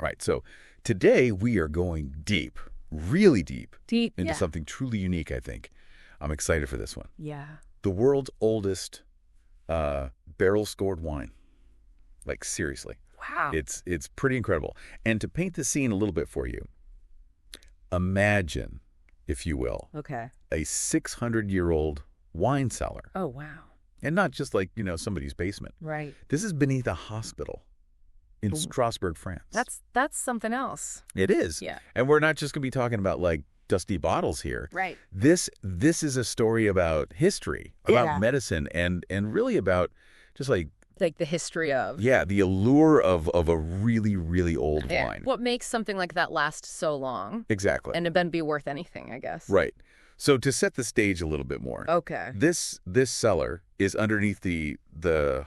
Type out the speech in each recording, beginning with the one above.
Right. So today we are going deep, really deep, into Yeah. something truly unique, I think. I'm excited for this one. Yeah. The world's oldest barrel-stored wine. Like, seriously. Wow. It's pretty incredible. And to paint the scene a little bit for you, imagine, if you will, Okay. a 600-year-old wine cellar. Oh, wow. And not just like, somebody's basement. Right. This is beneath a hospital in Strasbourg, France. That's something else. It is. Yeah. And we're not just going to be talking about like dusty bottles here. Right. This is a story about history, about medicine, and really about just like the history of. Yeah, the allure of a really, really old wine. What makes something like that last so long? Exactly. And then be worth anything, I guess. Right. So to set the stage a little bit more. Okay. This cellar is underneath the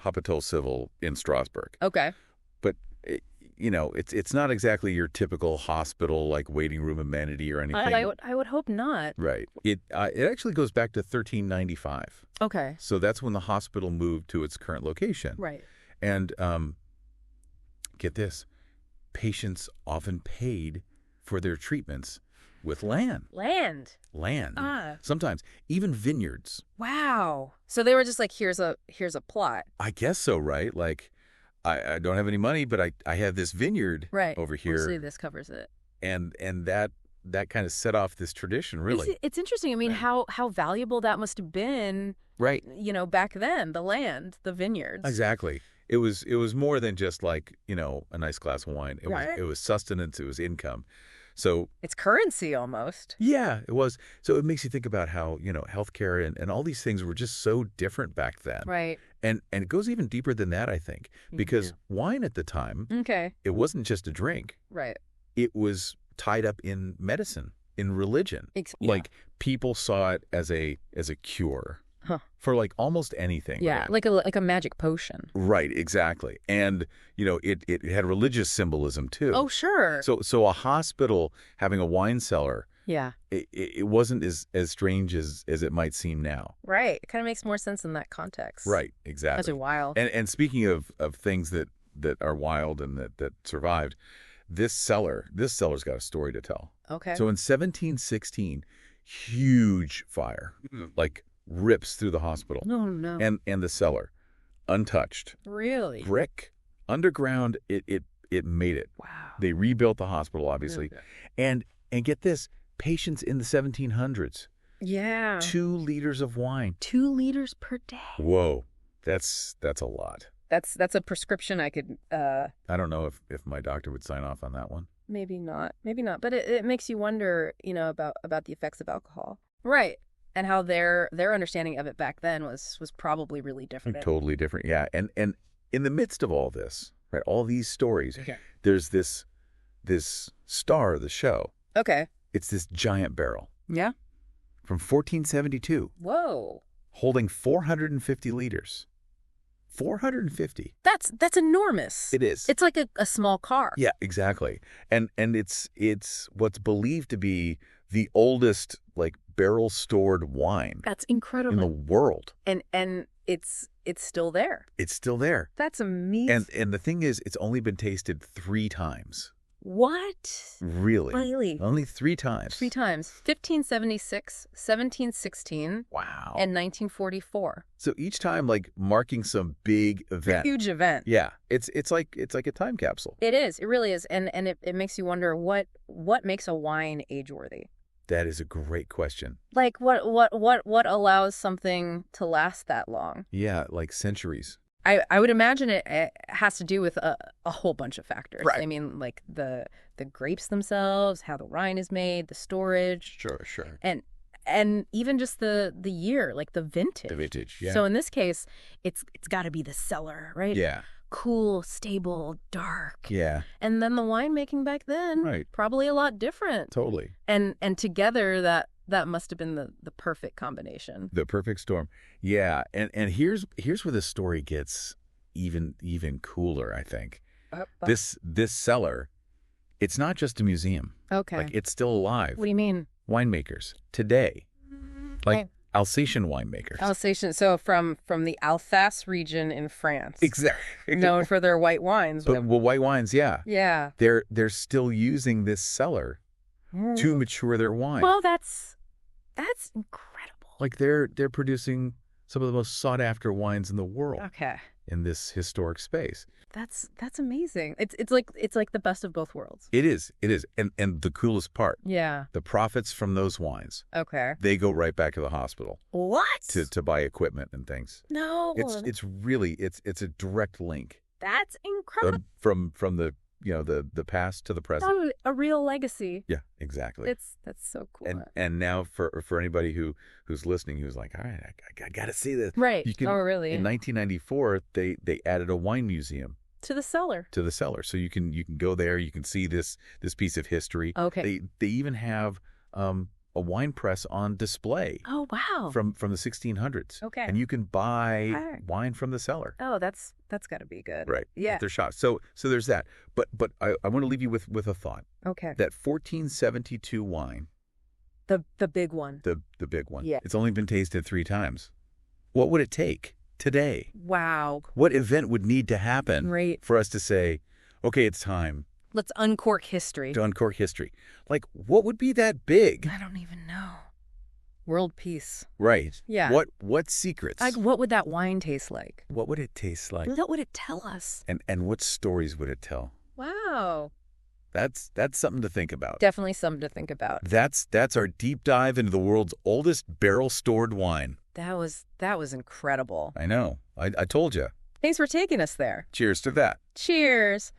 Hôpital Civil in Strasbourg. Okay. But it's not exactly your typical hospital like waiting room amenity or anything. I would hope not. Right. It actually goes back to 1395. Okay. So that's when the hospital moved to its current location. Right. And get this, patients often paid for their treatments with land. Land. Sometimes even vineyards. Wow. So they were just like, here's a plot. I guess so, right? Like, I don't have any money, but I have this vineyard over here. See, this covers it. And that kind of set off this tradition, really. It's interesting. I mean, how valuable that must have been. Right. Back then, the land, the vineyards. Exactly. It was more than just like, a nice glass of wine. It was sustenance. It was income. So it's currency almost. Yeah, it was. So it makes you think about how, healthcare and all these things were just so different back then. Right. And it goes even deeper than that, I think, because wine at the time, it wasn't just a drink. Right. It was tied up in medicine, in religion. Like people saw it as a cure for like almost anything. Yeah, right? like a magic potion. Right, exactly. And, it had religious symbolism too. Oh, sure. So a hospital having a wine cellar, it wasn't as strange as it might seem now. Right. It kind of makes more sense in that context. Right, exactly. That's wild. And speaking of things that are wild and that survived, this cellar's got a story to tell. Okay. So in 1716, huge fire, like rips through the hospital. No. And the cellar, untouched. Really? Brick, underground, it made it. Wow. They rebuilt the hospital, obviously. Okay. And get this, patients in the 1700s. Yeah. 2 liters of wine. 2 liters per day. Whoa. That's a lot. That's a prescription I could I don't know if my doctor would sign off on that one. Maybe not. But it makes you wonder, about the effects of alcohol. Right. And how their understanding of it back then was probably really different. Totally different. Yeah. And in the midst of all this, right, all these stories, there's this star of the show. Okay. It's this giant barrel. Yeah. From 1472. Whoa. Holding 450 liters. 450. That's enormous. It is. It's like a small car. Yeah, exactly. And it's what's believed to be the oldest like barrel stored wine. That's incredible. In the world. And it's still there. It's still there. That's amazing. And the thing is, it's only been tasted 3 times. What? Really? Only 3 times. 3 times. 1576, 1716. Wow. And 1944. So each time, like, marking some big event. Huge event. Yeah. It's like a time capsule. It is. It really is. And it makes you wonder what makes a wine age-worthy? That is a great question. Like, what allows something to last that long? Yeah, like centuries. I would imagine it has to do with a whole bunch of factors. Right. I mean, like the grapes themselves, how the wine is made, the storage. Sure. And even just the year, like the vintage. The vintage, yeah. So in this case, it's got to be the cellar, right? Yeah. Cool, stable, dark. Yeah. And then the winemaking back then, probably a lot different. Totally. And together that must have been the perfect combination. The perfect storm. Yeah. And here's where the story gets even cooler, I think. This cellar, it's not just a museum. Okay. Like, it's still alive. What do you mean? Winemakers today. Like, Alsatian winemakers. Alsatian, so from the Alsace region in France. Exactly. Known for their white wines. Well, white wines, yeah. Yeah. They're still using this cellar to mature their wine. Well, that's incredible. Like they're producing some of the most sought after wines in the world. Okay. In this historic space. That's amazing. It's like the best of both worlds. It is. And the coolest part. Yeah. The profits from those wines. Okay. They go right back to the hospital. What? To buy equipment and things. No. It's really it's a direct link. That's incredible. From the past to the present. A real legacy. Yeah, exactly. That's so cool. And now for anybody who's listening who's like, all right, I got to see this. Right. Really? In 1994, they added a wine museum to the cellar. So you can go there, you can see this piece of history. Okay. They even have a wine press on display. Oh, wow. From the 1600s. Okay. And you can buy wine from the cellar. Oh, that's got to be good. Right. Yeah. At their shop. So there's that. But I want to leave you with a thought. Okay. That 1472 wine. The big one. The big one. Yeah. It's only been tasted 3 times. What would it take today? Wow. What event would need to happen for us to say, okay, it's time. Let's uncork history. To uncork history. Like, what would be that big? I don't even know. World peace. Right. Yeah. What secrets? Like, what would that wine taste like? What would it taste like? What would it tell us? And what stories would it tell? Wow. That's something to think about. Definitely something to think about. That's our deep dive into the world's oldest barrel-stored wine. That was incredible. I know. I told you. Thanks for taking us there. Cheers to that. Cheers.